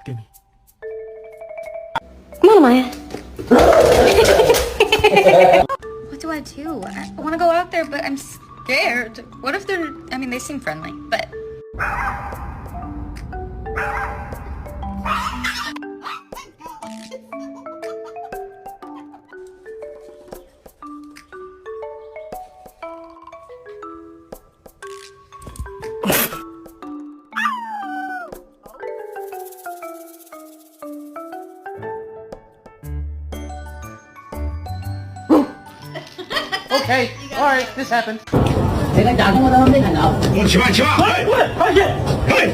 Give me. Come on, Maya. What do I do? I want to go out there, but I'm scared. What if they're... I mean, they seem friendly, but... Okay, alright, this happened. 你個假公我都未睇到。我起碼，快点！快点！